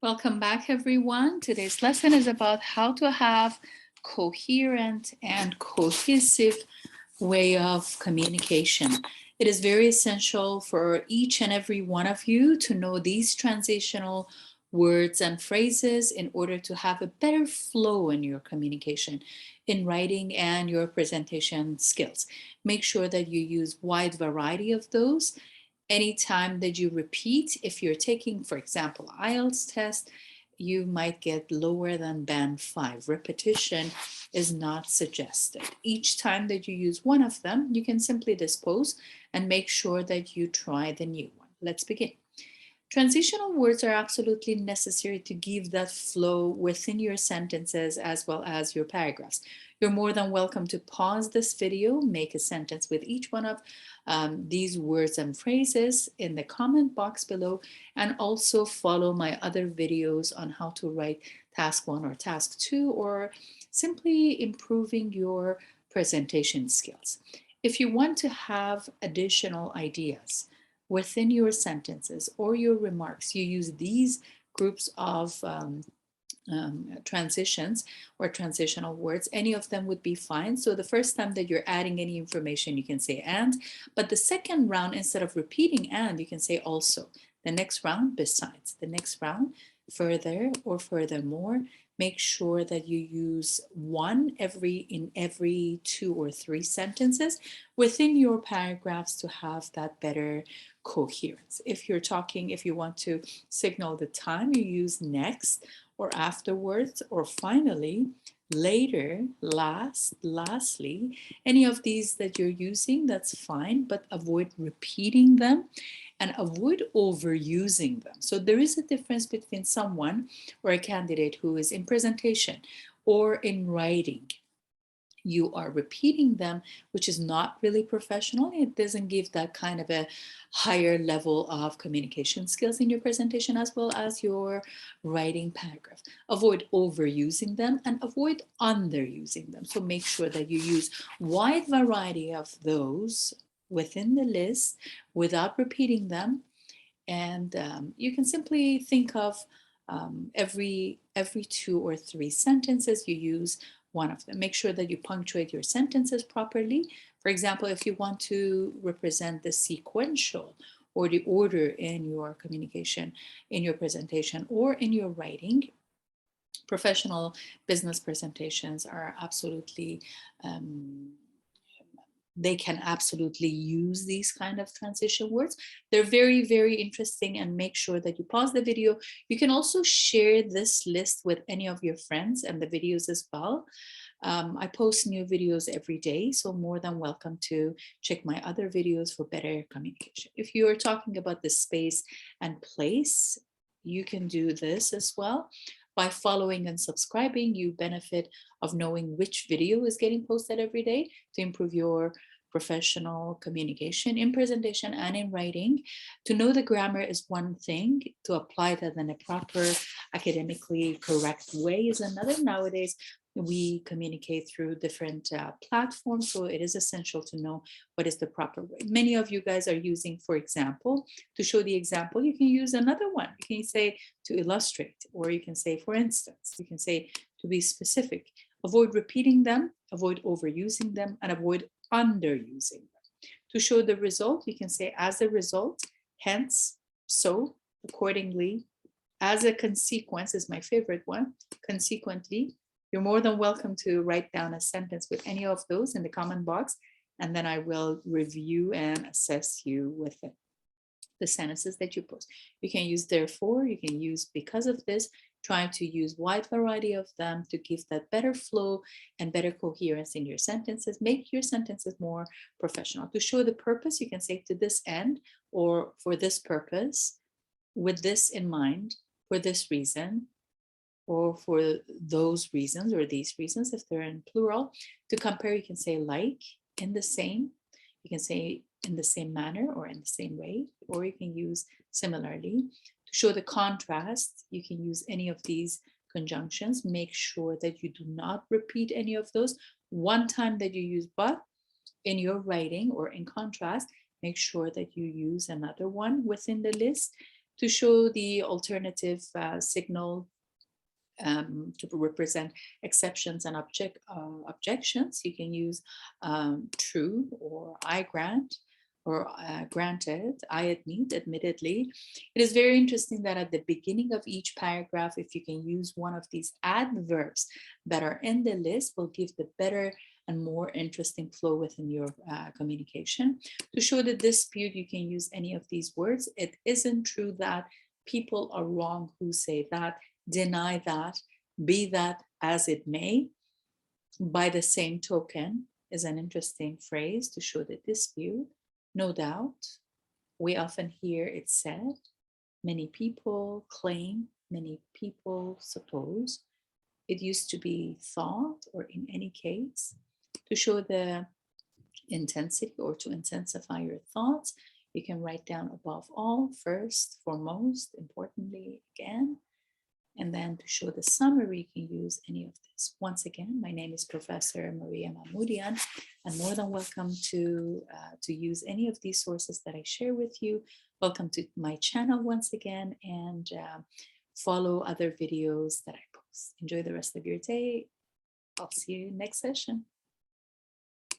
Welcome back, everyone. Today's lesson is about how to have coherent and cohesive way of communication. It is very essential for each and every one of you to know these transitional words and phrases in order to have a better flow in your communication, in writing and your presentation skills. Make sure that you use wide variety of those. Anytime that you repeat, if you're taking, for example, IELTS test, you might get lower than band 5. Repetition is not suggested. Each time that you use one of them, you can simply dispose and make sure that you try the new one. Let's begin. Transitional words are absolutely necessary to give that flow within your sentences as well as your paragraphs. You're more than welcome to pause this video, make a sentence with each one of these words and phrases in the comment box below, and also follow my other videos on how to write task 1 or task 2, or simply improving your presentation skills. If you want to have additional ideas within your sentences or your remarks, you use these groups of transitions or transitional words. Any of them would be fine. So the first time that you're adding any information, you can say and, but the second round, instead of repeating and, you can say also. The next round, besides. The next round, further or furthermore. Make sure that you use one in every 2 or 3 sentences within your paragraphs to have that better coherence. If you're talking, if you want to signal the time, you use next or afterwards or finally, later, lastly. Any of these that you're using, that's fine, but avoid repeating them and avoid overusing them. So there is a difference between someone or a candidate who is in presentation or in writing. You are repeating them, which is not really professional. It doesn't give that kind of a higher level of communication skills in your presentation as well as your writing paragraph. Avoid overusing them and avoid underusing them. So make sure that you use wide variety of those within the list without repeating them. And you can simply think of every 2 or 3 sentences you use one of them. Make sure that you punctuate your sentences properly. For example, if you want to represent the sequential or the order in your communication, in your presentation, or in your writing, professional business presentations are absolutely they can absolutely use these kind of transition words. They're very, very interesting, and make sure that you pause the video. You can also share this list with any of your friends and the videos as well. I post new videos every day, so more than welcome to check my other videos for better communication. If you are talking about the space and place, you can do this as well. By following and subscribing, you benefit of knowing which video is getting posted every day to improve your professional communication in presentation and in writing. To know the grammar is one thing, to apply that in a proper, academically correct way is another. Nowadays, we communicate through different platforms, so it is essential to know what is the proper way. Many of you guys are using, for example, to show the example, you can use another one. You can say to illustrate, or you can say, for instance, you can say to be specific. Avoid repeating them, avoid overusing them, and avoid underusing them. To show the result, you can say as a result, hence, so, accordingly, as a consequence is my favorite one, consequently. You're more than welcome to write down a sentence with any of those in the comment box, and then I will review and assess you with it. The sentences that you post. You can use therefore, you can use because of this, try to use wide variety of them to give that better flow and better coherence in your sentences. Make your sentences more professional. To show the purpose, you can say to this end, or for this purpose, with this in mind, for this reason, or for those reasons or these reasons if they're in plural. To compare, you can say like, in the same. You can say in the same manner or in the same way, or you can use similarly. To show the contrast, you can use any of these conjunctions. Make sure that you do not repeat any of those. One time that you use but in your writing or in contrast, make sure that you use another one within the list. To show the alternative signal to represent exceptions and objections, you can use true or I grant or granted, I admit, admittedly. It is very interesting that at the beginning of each paragraph, if you can use one of these adverbs that are in the list, will give the better and more interesting flow within your communication. To show the dispute, you can use any of these words. It isn't true that people are wrong who say that, deny that, be that as it may. By the same token is an interesting phrase to show the dispute. No doubt, we often hear it said, many people claim, many people suppose. It used to be thought, or in any case, to show the intensity or to intensify your thoughts. You can write down above all, first, foremost, importantly, again. And then to show the summary, you can use any of this. Once again, my name is Professor Maria Mahmoudian, and more than welcome to use any of these sources that I share with you. Welcome to my channel once again, and follow other videos that I post. Enjoy the rest of your day. I'll see you next session.